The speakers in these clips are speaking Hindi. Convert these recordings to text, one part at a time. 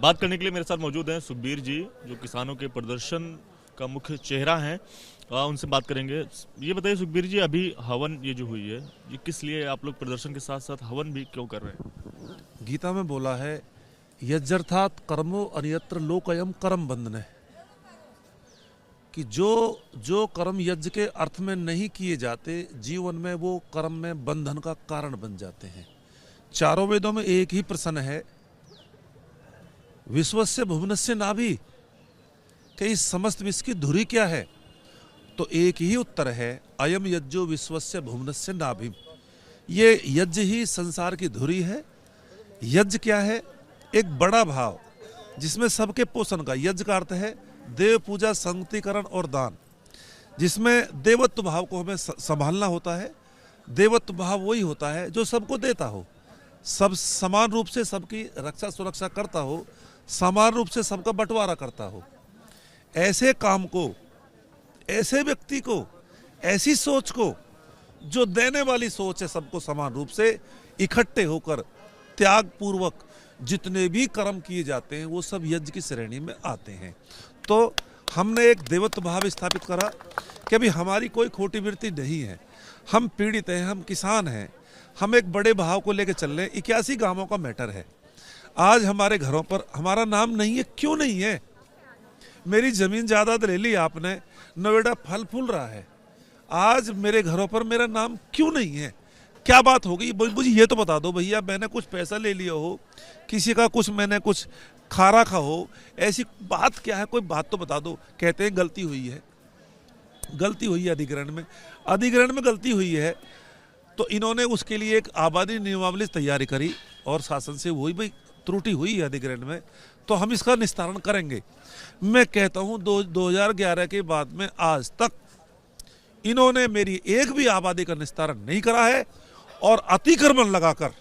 बात करने के लिए मेरे साथ मौजूद हैं सुखबीर जी, जो किसानों के प्रदर्शन का मुख्य चेहरा है। उनसे बात करेंगे। ये बताइए सुखबीर जी, अभी हवन ये जो हुई है, ये किस लिए आप लोग प्रदर्शन के साथ साथ हवन भी क्यों कर रहे हैं? गीता में बोला है यज्जर्थात कर्मो अन्यत्र लोकयम कर्म बंधने, कि जो कर्म यज्ञ के अर्थ में नहीं किए जाते जीवन में वो कर्म में बंधन का कारण बन जाते हैं। चारों वेदों में एक ही प्रश्न है, विश्वस्य भुवनस्य नाभि, कि इस समस्त विश्व की धुरी क्या है? तो एक ही उत्तर है, अयम यज्ञो विश्वस्य भुवनस्य नाभि। ये यज्ञ ही संसार की धुरी है। यज्ञ क्या है? एक बड़ा भाव जिसमें सबके पोषण का, यज्ञ का अर्थ है देव पूजा, संगतिकरण और दान, जिसमें देवत्व भाव को हमें संभालना होता है। देवत्व भाव वही होता है जो सबको देता हो, सब समान रूप से सबकी रक्षा सुरक्षा करता हो, समान रूप से सबका बंटवारा करता हो। ऐसे काम को, ऐसे व्यक्ति को, ऐसी सोच को, जो देने वाली सोच है, सबको समान रूप से इकट्ठे होकर त्याग पूर्वक जितने भी कर्म किए जाते हैं वो सब यज्ञ की श्रेणी में आते हैं। तो हमने एक देवत्व भाव स्थापित करा कि अभी हमारी कोई खोटी वृत्ति नहीं है, हम पीड़ित हैं, हम किसान हैं, हम एक बड़े भाव को लेकर चल रहे हैं। 81 गांवों का मैटर है। आज हमारे घरों पर हमारा नाम नहीं है, क्यों नहीं है? मेरी जमीन जायदाद ले ली आपने, नोएडा फल फूल रहा है, आज मेरे घरों पर मेरा नाम क्यों नहीं है? क्या बात हो गई? मुझे ये तो बता दो भैया, मैंने कुछ पैसा ले लिया हो, किसी का कुछ मैंने कुछ खा रखा हो, ऐसी बात क्या है? कोई बात तो बता दो। कहते हैं गलती हुई है, गलती हुई है अधिग्रहण में, अधिग्रहण में गलती हुई है, तो इन्होंने उसके लिए एक आबादी नियमावली तैयारी करी और शासन से वही भाई त्रुटि हुई है अधिग्रहण में, तो हम इसका निस्तारण करेंगे। मैं कहता हूं 2011 के बाद में आज तक इन्होंने मेरी एक भी आबादी का निस्तारण नहीं करा है और अतिक्रमण लगाकर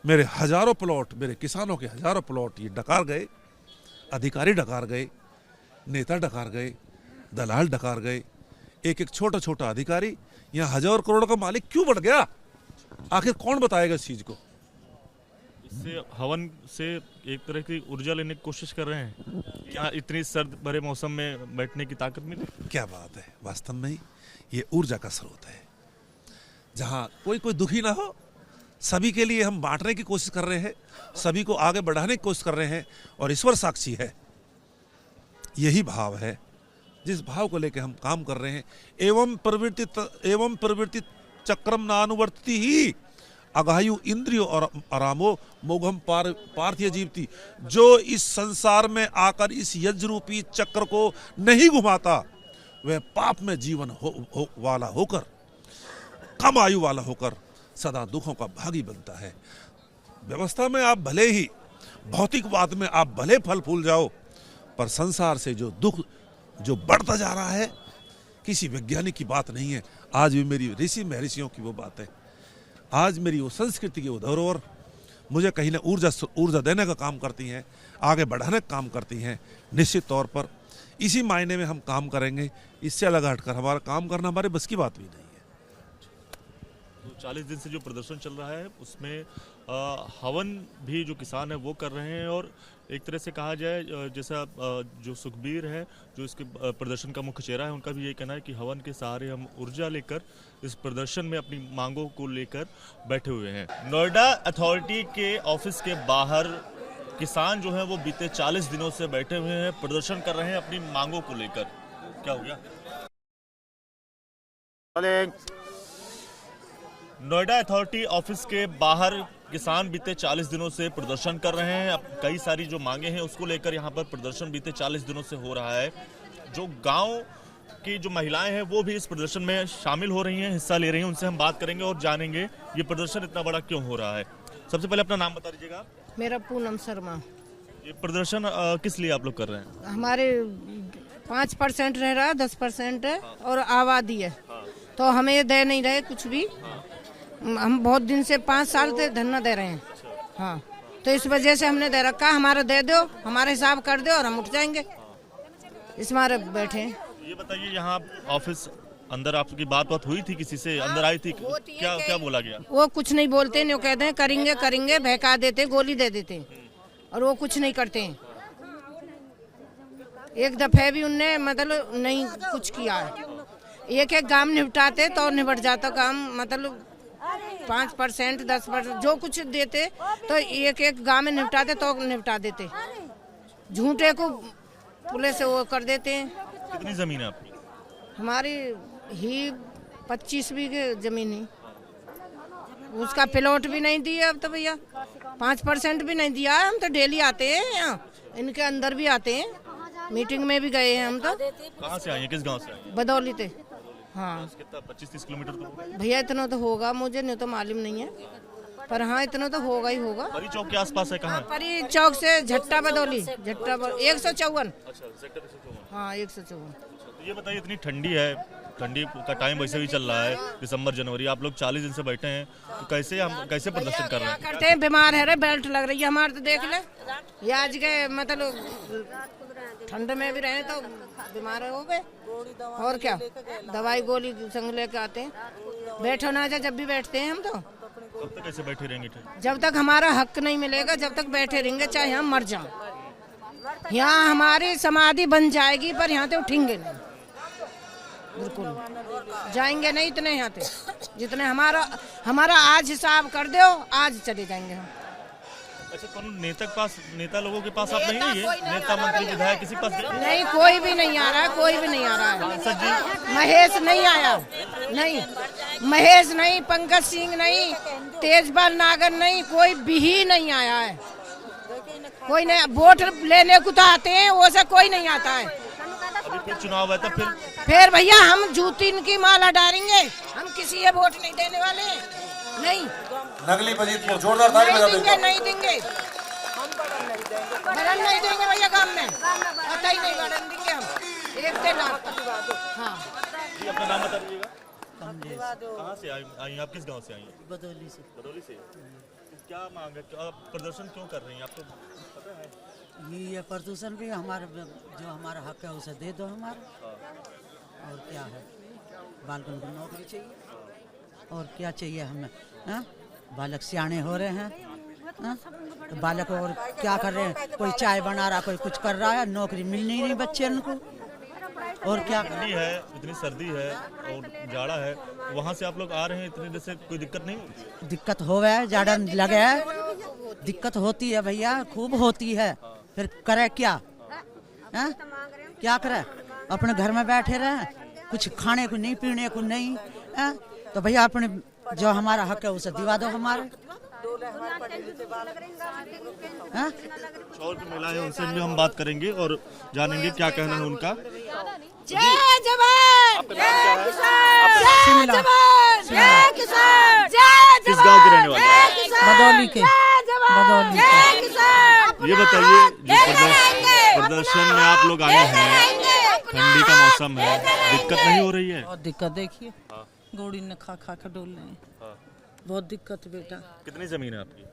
मेरे हजारों प्लॉट, मेरे किसानों के हजारों प्लॉट ये डकार गए, अधिकारी डकार गए, नेता डकार गए, दलाल डकार गए। एक एक छोटा छोटा अधिकारी यहाँ हजारों करोड़ का मालिक क्यों बढ़ गया? आखिर कौन बताएगा इस चीज को? इससे हवन से एक तरह की ऊर्जा लेने की कोशिश कर रहे हैं। क्या इतनी सर्द भरे मौसम में बैठने की ताकत मिली? क्या बात है, वास्तव में ये ऊर्जा का स्रोत है। जहां कोई दुखी ना हो, सभी के लिए हम बांटने की कोशिश कर रहे हैं, सभी को आगे बढ़ाने की कोशिश कर रहे हैं, और ईश्वर साक्षी है, यही भाव है जिस भाव को लेकर हम काम कर रहे हैं। एवं प्रवृत्ति चक्रम नानुवर्ती ही अगायु इंद्रियो और आरामो मोघम पार्थिव जीवती। जो इस संसार में आकर इस यज्ञ रूपी चक्र को नहीं घुमाता, वह पाप में जीवन वाला होकर, कम आयु वाला होकर सदा दुखों का भागी बनता है। व्यवस्था में आप भले ही, भौतिकवाद में आप भले फल फूल जाओ, पर संसार से जो दुख जो बढ़ता जा रहा है, किसी वैज्ञानिक की बात नहीं है। आज भी मेरी ऋषि महर्षियों की वो बात है, आज मेरी वो संस्कृति की वो धरोहर मुझे कहीं ना ऊर्जा देने का काम करती हैं, आगे बढ़ाने का काम करती हैं। निश्चित तौर पर इसी मायने में हम काम करेंगे। इससे अलग हटकर हमारा काम करना हमारे बस की बात भी नहीं है। 40 दिन से जो प्रदर्शन चल रहा है उसमें हवन भी जो किसान है वो कर रहे हैं, और एक तरह से कहा जाए जैसा जो सुखबीर है, जो इसके प्रदर्शन का मुख्य चेहरा है, उनका भी ये कहना है कि हवन के सहारे हम ऊर्जा लेकर इस प्रदर्शन में अपनी मांगों को लेकर बैठे हुए हैं। नोएडा अथॉरिटी के ऑफिस के बाहर किसान जो है वो बीते 40 दिनों से बैठे हुए हैं, प्रदर्शन कर रहे हैं अपनी मांगों को लेकर। क्या हो गया? नोएडा अथॉरिटी ऑफिस के बाहर किसान बीते 40 दिनों से प्रदर्शन कर रहे हैं। अब कई सारी जो मांगे हैं उसको लेकर यहाँ पर प्रदर्शन बीते 40 दिनों से हो रहा है। जो गांव की जो महिलाएं हैं वो भी इस प्रदर्शन में शामिल हो रही हैं, हिस्सा ले रही हैं। उनसे हम बात करेंगे और जानेंगे ये प्रदर्शन इतना बड़ा क्यों हो रहा है। सबसे पहले अपना नाम बता दीजिएगा। मेरा पूनम शर्मा। ये प्रदर्शन किस लिए आप लोग कर रहे हैं? हमारे 5% रह रहा, 10% है और आबादी है, तो हमें दे नहीं रहे कुछ भी। हम बहुत दिन से 5 साल से धरना दे रहे हैं। हाँ, तो इस वजह से हमने दे रखा, हमारा दे दो, हमारे हिसाब कर दो और हम उठ जाएंगे, इस मारे बैठे हैं। ये बताइए, यहाँ ऑफिस अंदर आपकी बात हुई थी, किसी से अंदर आई थी? क्या बोला गया? वो कुछ नहीं बोलते, नहीं कहते हैं करेंगे करेंगे, बहका देते, गोली दे देते। और वो कुछ नहीं करते हैं। एक दफे भी उनने मतलब नहीं कुछ किया है। एक एक काम निपटाते तो निपट जाता काम, मतलब 5% 10% जो कुछ देते तो एक एक गांव में निपटाते तो निपटा देते। झूठे को पुलिस से वो कर देते हैं। कितनी जमीन है आपकी? हमारी ही 25 बीघे जमीन है। उसका प्लॉट भी नहीं दिया अब तो भैया, 5% भी नहीं दिया। हम तो डेली आते हैं यहाँ, इनके अंदर भी आते हैं, मीटिंग में भी गए हैं हम तो। कहाँ से आए हैं, किस गांव से आए हैं? बदौली थे। हाँ कितना 25-30 किलोमीटर तो होगा? भैया इतना तो होगा, मुझे नहीं तो मालूम नहीं है, पर हाँ इतना तो होगा ही होगा। परी चौक के आसपास है, कहाँ? परी चौक से झट्टा बदौली, 154। अच्छा, सेक्टर 154। हाँ 154। तो ये बताइए, इतनी ठंडी है, ठंडी का टाइम वैसे भी चल रहा है, दिसंबर जनवरी, आप लोग 40 दिन से बैठे हैं, तो कैसे प्रदर्शन कर रहे हैं? करते हैं, बीमार है रे, बेल्ट लग रही है हमारे, तो देख ले ये आज के मतलब ठंड में भी रहे तो बीमार हो गए। और क्या, दवाई गोली संग लेके आते हैं। बैठो ना जा, जब भी बैठते हैं हम तो। कब तक ऐसे बैठे रहेंगे? जब तक हमारा हक नहीं मिलेगा जब तक बैठे रहेंगे, चाहे हम मर जाएं। यहाँ हमारी समाधि बन जाएगी पर यहाँ से उठेंगे नहीं, बिल्कुल जाएंगे नहीं इतने यहाँ से जितने हमारा आज हिसाब कर दो, आज चले जाएंगे हम। अच्छा, कौन नेता लोगों के पास आप नहीं है? नेता मंत्री विधायक किसी के पास नहीं, कोई भी नहीं आ रहा है, कोई भी नहीं आ रहा है। सांसद जी? महेश नहीं आया, नहीं महेश नहीं, पंकज सिंह नहीं, तेजपाल नागर नहीं, कोई भी नहीं आया है। कोई नहीं, वोट लेने को तो आते हैं, वो से कोई नहीं आता है। अभी फिर चुनाव है तो फिर भैया हम जूती इनकी माला डालेंगे, हम किसी ये वोट नहीं देने वाले, नहीं नगली मजीद को जोरदार ताली बजा देंगे। नहीं देंगे, बरन नहीं देंगे भैया, काम में पता ही नहीं बरन देंगे हम। एक से लाख। हाँ जी, अपना नाम बता दीजिएगा। कहाँ से आई आप, किस गांव से आई हैं? बदौली से। बदौली से। तो क्या मांग है, आप प्रदर्शन क्यों कर रही हैं, आपको पता है? ये प्रदूषण भी हमारा जो हमारा हक है उसे दे दो हमारा। और क्या है, बालकों को नौकरी चाहिए और क्या चाहिए हमें? हाँ? बालक सियाने हो रहे हैं, हाँ? तो बालक और क्या कर रहे हैं, कोई चाय बना रहा, कोई कुछ कर रहा है, नौकरी मिलनी नहीं बच्चे उनको। और क्या ठंडी है, इतनी सर्दी है और जाड़ा है, वहाँ से आप लोग आ रहे हैं, इतनी देर से कोई दिक्कत नहीं होती? दिक्कत हो गया, जाड़ा लगे है, दिक्कत होती है भैया, खूब होती है। फिर करे क्या? हाँ? क्या करे, अपने घर में बैठे रहे, कुछ खाने को नहीं, पीने को नहीं। हाँ? तो भैया अपने जो हमारा हक है उसे दिवा दो हमारे। हाँ? और भी महिला है, उनसे भी हम बात करेंगे और जानेंगे क्या कहना है उनका। जय जवान, जय किसान, जय जवान, जय किसान, जय किस गांव के रहने वाले हैं? बदौली के। बदौली ये बताइए, जो प्रदर्शन में आप लोग आए हैं, ठंडी का मौसम है, दिक्कत नहीं हो रही है? बहुत दिक्कत, देखिए गोड़ी ने खा खा कर डोल रहे हैं, बहुत दिक्कत है बेटा। कितनी जमीन है आपकी?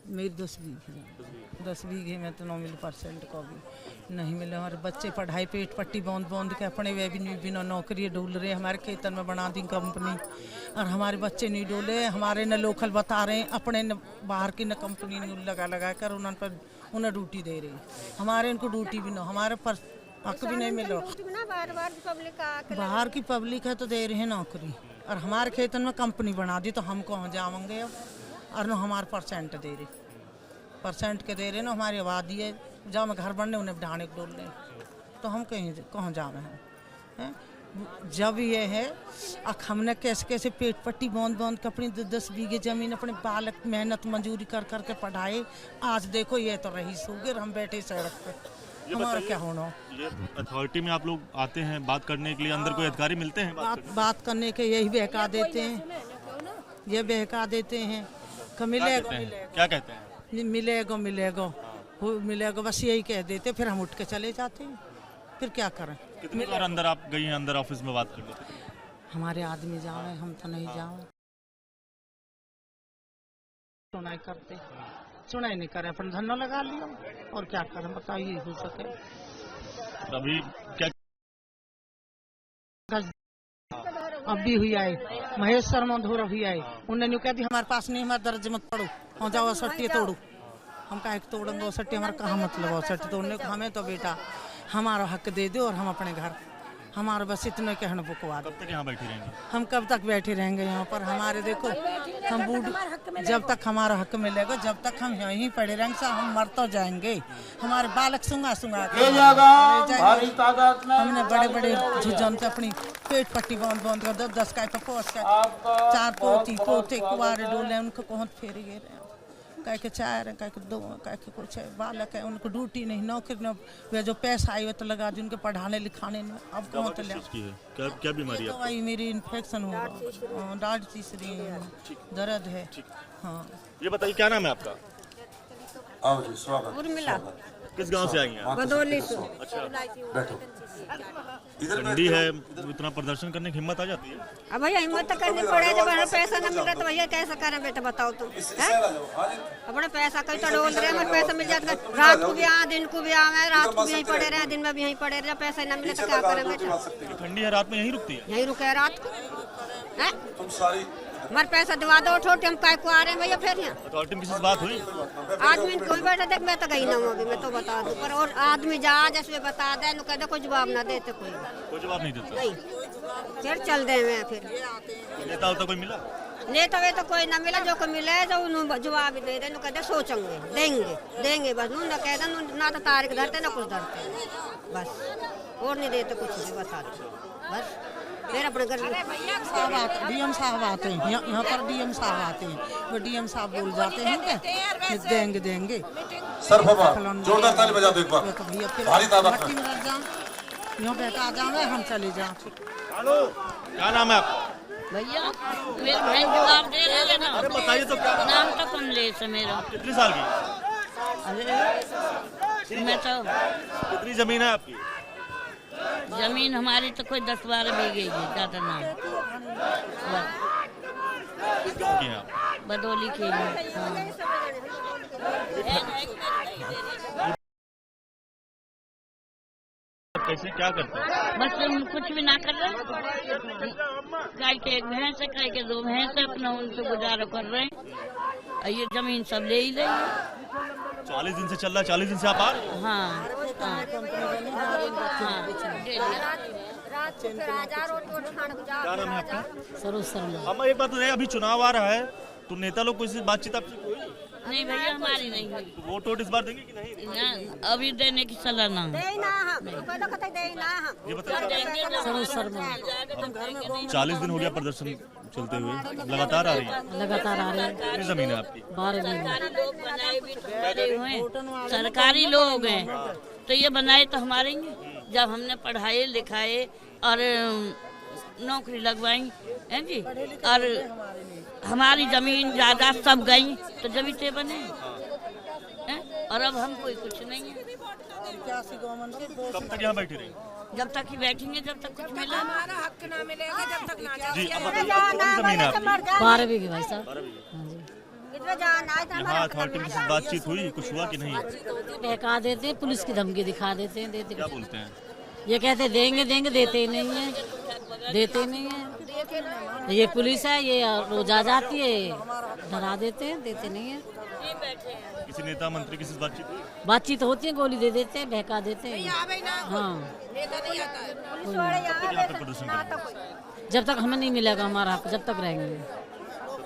मेरी 10 बीघे, 10 बीघे में तो 9% को भी नहीं मिले। हमारे बच्चे पढ़ाई पेट पट्टी बौंद बौंद के अपने वे भी नहीं, बिना नौकरी डोल रहे। हमारे खेतन में बना दी कंपनी और हमारे बच्चे नहीं डोले, हमारे न लोकल बता रहे हैं, अपने न बाहर की न कंपनी ने लगा कर उन्हें ड्यूटी दे रही, हमारे इनको ड्यूटी भी ना, हमारे पर हक भी नहीं मिल रहा। बाहर की पब्लिक है तो दे रहे हैं नौकरी, और हमारे खेतन में कंपनी बना दी तो हम कहाँ जाएंगे अब? और न हमारे परसेंट दे रहे, परसेंट के दे रहे ना, हमारी आबादी है, जहाँ में घर बनने उन्हें ढाने को डोल रहे, तो हम कहीं कहाँ जावे हैं? जब ये है हमने कैसे कैसे पेट पट्टी बौंद बौंद के अपनी 10 बीघे जमीन अपने बालक मेहनत मजदूरी कर कर के पढ़ाए, आज देखो ये तो रईस हो गए, हम बैठे सड़क पे, हमारा क्या होना? ये अथॉरिटी में आप लोग आते हैं बात करने के लिए, अंदर कोई अधिकारी मिलते हैं बात करने के? यही बहका देते हैं, ये बहका देते हैं, मिलेगा क्या कहते हैं? मिलेगा मिलेगा मिलेगा, बस यही कह देते, फिर हम उठ के चले जाते हैं, फिर क्या करें? कितनी बार अंदर आप गई हैं, अंदर ऑफिस में बात कर लेते हैं? हमारे आदमी जावे, हम तो नहीं जावे, सुनाई करते, सुनाई नहीं करे, अपन धन्ना लगा लिया, और क्या करें बताइए, हो सके। अभी क्या अब भी हुई आए, महेश शर्मा धोरा हुई आए, उन्होंने कह दी हमारे पास नहीं, हमारे दर्ज मत पढ़ो, हो जाओ सट्टी तोड़ो, हम काहे तोड़ेंगे औसटी, हमारा कहाँ मतलब औसटी तोड़ने को। हमें तो बेटा हमारा हक दे दो और हम अपने घर, हमारा बस इतने कहना बुकवा दो। कब तक यहाँ बैठी रहेंगे? हम कब तक बैठे रहेंगे यहाँ पर? हमारे देखो हम बूढ़, जब तक हमारा हक मिलेगा, जब तक हम यहीं पड़े रहेंगे सब हम मर तो जाएंगे। हमारे बालक सुंगा सुंगा हमने बड़े बड़े झुझन से अपनी पेट पट्टी बांध बांध कर 10 का पोस का 4 पोती पोते कुआरे डोले उनको कौन फेर गए रहे, कह के 4 कह के 2 कह के कुछ है बालक है, उनको ड्यूटी नहीं नौकरी नहीं, वे जो पैसा आई वो तो लगा दी उनके पढ़ाने लिखाने में। अब कौन तो ले क्या क्या बीमारी है? वही मेरी इन्फेक्शन हुआ, दाढ़ तीसरी दर्द है। हाँ ये बताइए क्या नाम है आपका? आओ जी, स्वागत। उर्मिला, किस गांव से आई हैं आप? बदौली से। अच्छा, बैठो। इधर ठंडी है, इतना प्रदर्शन करने की हिम्मत आ जाती है? अब भैया हिम्मत तो करनी पड़े, जब हमें पैसा न मिल रहा तो भैया कैसा करें बेटा, बताओ तुम। अपने पैसा कहीं तो डोल रहे, हमें पैसा मिल जाता, रात को भी आ दिन को भी आवे, रात को भी यहीं पड़े रहे, दिन में भी यहीं पड़े रहे, पैसा न मिले तो क्या करें बेटा? ठंडी है, रात में यहीं रुकती है? यहीं रुके रात को है, तुम सारी हमारे पैसा दिवा दो छोटे, हम काय को आ रहे हैं भैया फिर यहाँ। अथॉरिटी में किसी से बात हुई? आदमी कोई बैठा देख, मैं तो गई ना हूँ अभी, मैं तो बता दूँ, पर और आदमी जा जैसे बता दे नु कह दे, कोई जवाब ना देते, कोई जवाब नहीं देता? नहीं, फिर चल दे मैं फिर नेता होता कोई मिला? नेता वे तो कोई ना मिला, जो को मिले जो उन्होंने जवाब दे दे, कह दे सोचेंगे देंगे देंगे बस, ना कह दे ना तो तारीख धरते ना कुछ धरते बस, और नहीं देते कुछ भी, बता दो बस। फिर अपने घर डीएम साहब आते हैं यहाँ पर, डीएम साहब आते हैं, वो डीएम साहब बोल जाते हैं कि देंगे देंगे। सर बाबा जोरदार ताली बजा दो एक बार, तो भैया फिर भारी तादाद मट्टी में रख जाओ, यहाँ बैठा जाओ, हम चले जाओ। क्या नाम है आपका? भैया मेरे भाई जवाब दे रहे हैं ना। अरे बताइए तो क्या नाम तो कमलेश है मेरा। कितनी साल की? अरे मैं तो, कितनी जमीन है आपकी? जमीन हमारी तो कोई 10-12 बीघे की, ज्यादा ना। गाँव की हैं आप? बदौली की है। कैसे क्या करते हैं? बस हम कुछ भी ना कर रहे, गाय के 1 भैंस है, गाय के 2 भैंस है, अपना उनसे गुजारा कर रहे हैं, और ये जमीन सब ले ही रही है। 40 दिन से चल रहा है? 40 दिन से आप आ रहे हैं? हाँ क्या नाम है आपका? सरोज शर्मा। हम एक बात बताइए, अभी चुनाव आ रहा है तो नेता लोग कोई बातचीत आपसे हुई? नहीं भैया हमारी नहीं हुई। तो वोट इस बार देंगे कि नहीं? ना, अभी देने की सलाह ना। ये बताइए, सरोज शर्मा। 40 दिन हो गया प्रदर्शन चलते हुए, लगातार आ रही है? लगातार आ रहे हैं। कितनी जमीन है आपकी? 12 बीघे। सरकारी लोग हैं तो ये बनाए तो हमारे ही हैं। जब हमने पढ़ाए लिखाए और नौकरी लगवाई है जी, और हमारी जमीन जायदाद सब गई तो जब ते बने हैं, और अब हम कोई कुछ नहीं है। कब तक यहाँ बैठी रही? जब तक ही बैठेंगे, जब तक कुछ मिला। हमारा हक ना मिलेगा जब तक ना। जी अब बताइए, कितनी जमीन है आपकी? 12 बीघे भाई साहब। यहाँ अथॉरिटी में किसी बातचीत हुई, कुछ हुआ कि नहीं? बहका देते हैं, पुलिस की धमकी दिखा देते हैं, देते क्या बोलते हैं? ये कहते देंगे देंगे, देते ही नहीं है, देते ही नहीं है। ये पुलिस है, ये रोज आ जाती है, डरा देते हैं, देते नहीं है। किसी नेता मंत्री किसी से बातचीत हुई? बातचीत होती है, गोली दे देते हैं, बहका देते हैं। हाँ, यहाँ पे प्रदर्शन करेंगे? जब तक हमें नहीं मिलेगा हमारा हक, जब तक रहेंगे।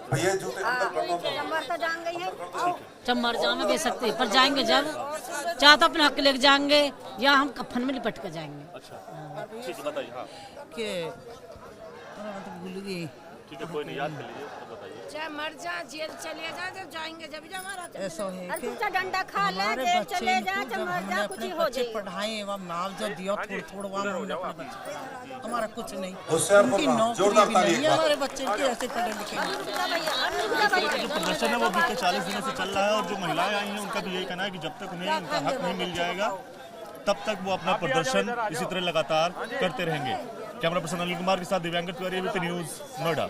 भैया जूते अंदर कर दो। चम्बर जाना दे सकते, पर जाएंगे जब, चाहे तो अपने हक लेके जाएंगे या हम कफन में लिपट कर जाएंगे। अच्छा ठीक है, बताइए। हाँ भूल गई। ठीक है, कोई नहीं, याद कर लीजिए, तो बताइए। चाहे मर जा, जेल चले जा, जब जाएंगे जब हमारा ऐसा है कि डंडा खा ले, हमारे जेल बच्चे चले जा, इनको जब मर हमने जा, कुछ अपने ही हो बच्चे जाए। पढ़ाए व मुआवजा दिया थोड़ा हमने अपने बच्चे, हमारा कुछ नहीं, होशियारपुर उनकी का नौकरी जोरदार भी ताली नहीं एक है, बार। हमारे बच्चे के ऐसे पढ़े लिखे हैं। जो प्रदर्शन है वो बीते 40 दिनों से चल रहा है, और जो महिलाएं आई हैं उनका भी यही कहना है कि जब तक उन्हें उनका हक नहीं मिल जाएगा तब तक वो अपना प्रदर्शन इसी तरह लगातार करते रहेंगे। कैमरा पर्सन अनिल कुमार के साथ दिव्यांकर तिवारी, न्यूज़ नोएडा।